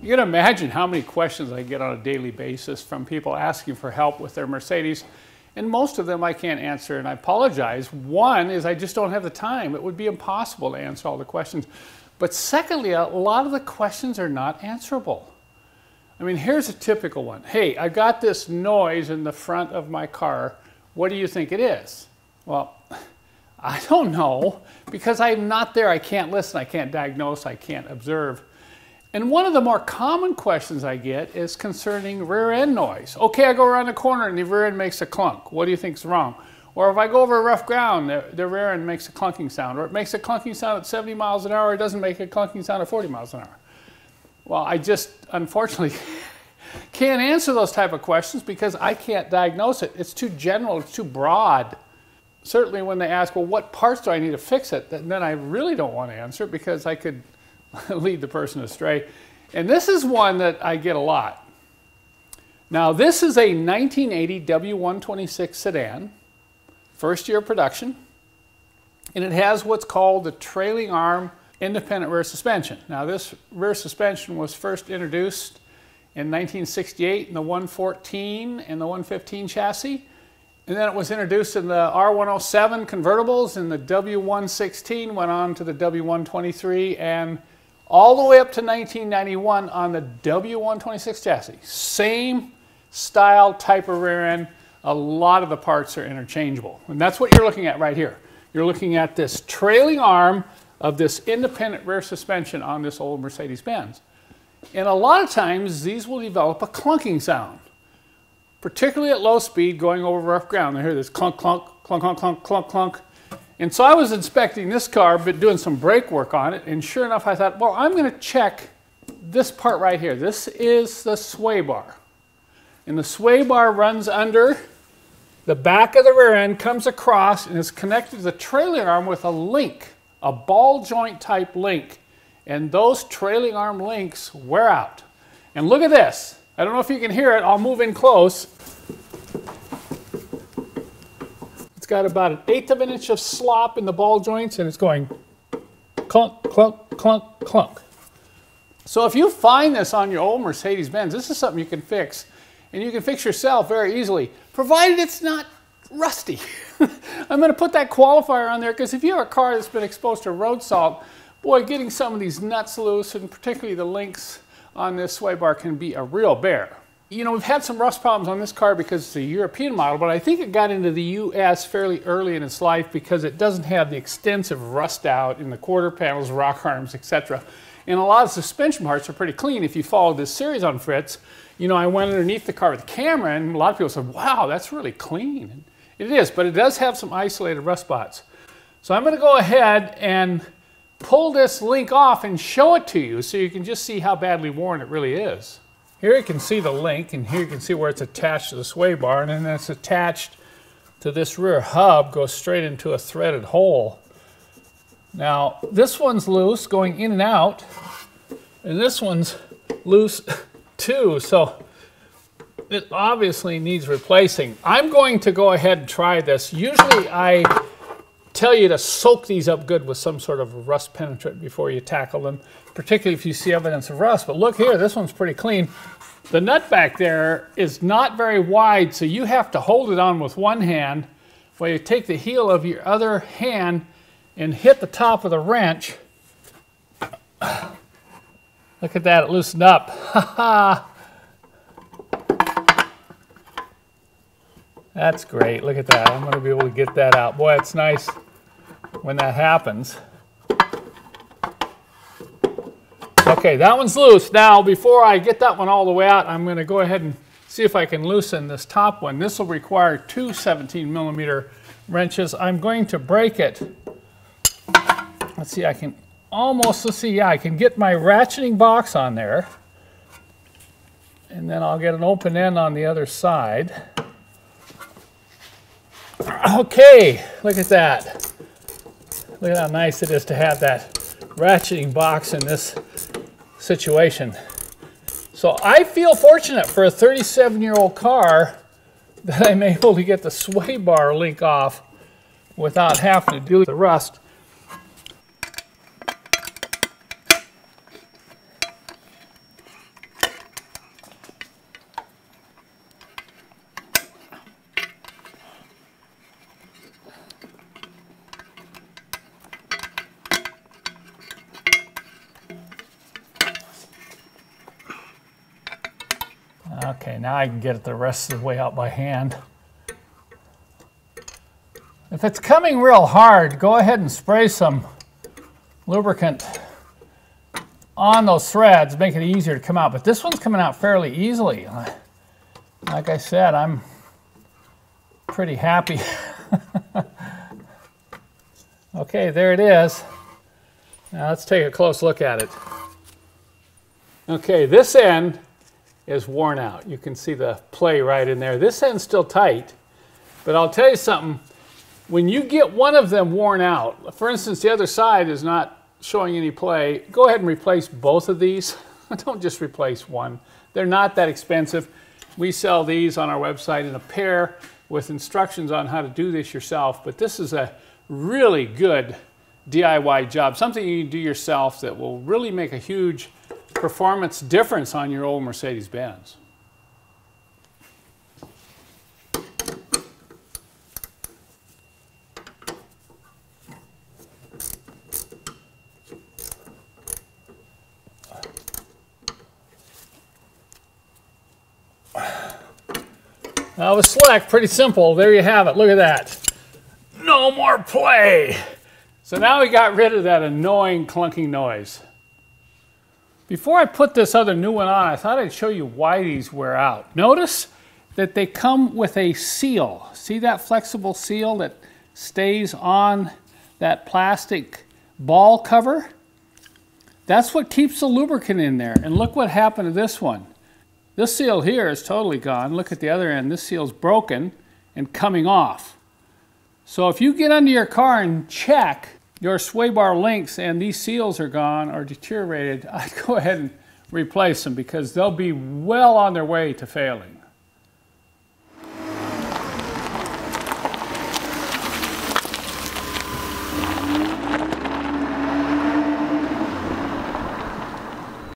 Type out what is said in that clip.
You can imagine how many questions I get on a daily basis from people asking for help with their Mercedes, and most of them I can't answer, and I apologize. One is I just don't have the time. It would be impossible to answer all the questions. But secondly, a lot of the questions are not answerable. I mean, here's a typical one. Hey, I got this noise in the front of my car. What do you think it is? Well, I don't know, because I'm not there. I can't listen, I can't diagnose, I can't observe. And one of the more common questions I get is concerning rear end noise. Okay, I go around the corner and the rear end makes a clunk. What do you think's wrong? Or if I go over rough ground, the rear end makes a clunking sound. Or it makes a clunking sound at 70 miles an hour, it doesn't make a clunking sound at 40 miles an hour. Well, I just, unfortunately, can't answer those type of questions because I can't diagnose it. It's too general, it's too broad. Certainly when they ask, well, what parts do I need to fix it? Then I really don't want to answer it because I could lead the person astray. And this is one that I get a lot. Now, this is a 1980 W126 sedan, first year production, and it has what's called the trailing arm independent rear suspension. Now, this rear suspension was first introduced in 1968 in the 114 and the 115 chassis. And then it was introduced in the R107 convertibles, and the W116 went on to the W123, and all the way up to 1991 on the W126 chassis. Same style, type of rear end. A lot of the parts are interchangeable. And that's what you're looking at right here. You're looking at this trailing arm of this independent rear suspension on this old Mercedes-Benz. And a lot of times, these will develop a clunking sound, particularly at low speed going over rough ground. I hear this clunk, clunk, clunk, clunk, clunk, clunk, clunk. And so I was inspecting this car, but doing some brake work on it, and sure enough, I thought, well, I'm going to check this part right here. This is the sway bar. And the sway bar runs under the back of the rear end, comes across, and is connected to the trailing arm with a link, a ball joint type link. And those trailing arm links wear out. And look at this. I don't know if you can hear it. I'll move in close. It's got about 1/8 of an inch of slop in the ball joints, and it's going clunk, clunk, clunk, clunk. So if you find this on your old Mercedes-Benz, this is something you can fix, and you can fix yourself very easily, provided it's not rusty. I'm going to put that qualifier on there because if you have a car that's been exposed to road salt, boy, getting some of these nuts loose, and particularly the links on this sway bar, can be a real bear. You know, we've had some rust problems on this car because it's a European model, but I think it got into the US fairly early in its life because it doesn't have the extensive rust out in the quarter panels, rock arms, etc. And a lot of suspension parts are pretty clean. If you follow this series on Fritz, you know, I went underneath the car with the camera, and a lot of people said, wow, that's really clean. And it is, but it does have some isolated rust spots. So I'm going to go ahead and pull this link off and show it to you so you can just see how badly worn it really is. Here you can see the link, and here you can see where it's attached to the sway bar, and then it's attached to this rear hub, goes straight into a threaded hole. Now, this one's loose going in and out, and this one's loose too, so it obviously needs replacing. I'm going to go ahead and try this. Usually I tell you to soak these up good with some sort of rust penetrant before you tackle them, particularly if you see evidence of rust. But look here, this one's pretty clean. The nut back there is not very wide, so you have to hold it on with one hand while you take the heel of your other hand and hit the top of the wrench. Look at that, it loosened up. Ha ha! That's great, look at that. I'm going to be able to get that out. Boy, it's nice when that happens. Okay, that one's loose. Now, before I get that one all the way out, I'm going to go ahead and see if I can loosen this top one. This will require two 17mm wrenches. I'm going to break it. Let's see, I can almost, let's see, yeah, I can get my ratcheting box on there. And then I'll get an open end on the other side. Okay, look at that. Look at how nice it is to have that ratcheting box in this situation. So I feel fortunate for a 37-year-old car that I'm able to get the sway bar link off without having to deal with the rust. Okay, now I can get it the rest of the way out by hand. If it's coming real hard, go ahead and spray some lubricant on those threads, make it easier to come out. But this one's coming out fairly easily. Like I said, I'm pretty happy. Okay, there it is. Now let's take a close look at it. Okay, this end is worn out. You can see the play right in there. This end's still tight, but I'll tell you something. When you get one of them worn out, for instance, the other side is not showing any play, go ahead and replace both of these. Don't just replace one. They're not that expensive. We sell these on our website in a pair with instructions on how to do this yourself, but this is a really good DIY job, something you can do yourself that will really make a huge performance difference on your old Mercedes-Benz. Now with Select, pretty simple. There you have it. Look at that. No more play. So now we got rid of that annoying clunking noise. Before I put this other new one on, I thought I'd show you why these wear out. Notice that they come with a seal. See that flexible seal that stays on that plastic ball cover? That's what keeps the lubricant in there. And look what happened to this one. This seal here is totally gone. Look at the other end. This seal's broken and coming off. So if you get under your car and check your sway bar links and these seals are gone or deteriorated, I'd go ahead and replace them because they'll be well on their way to failing.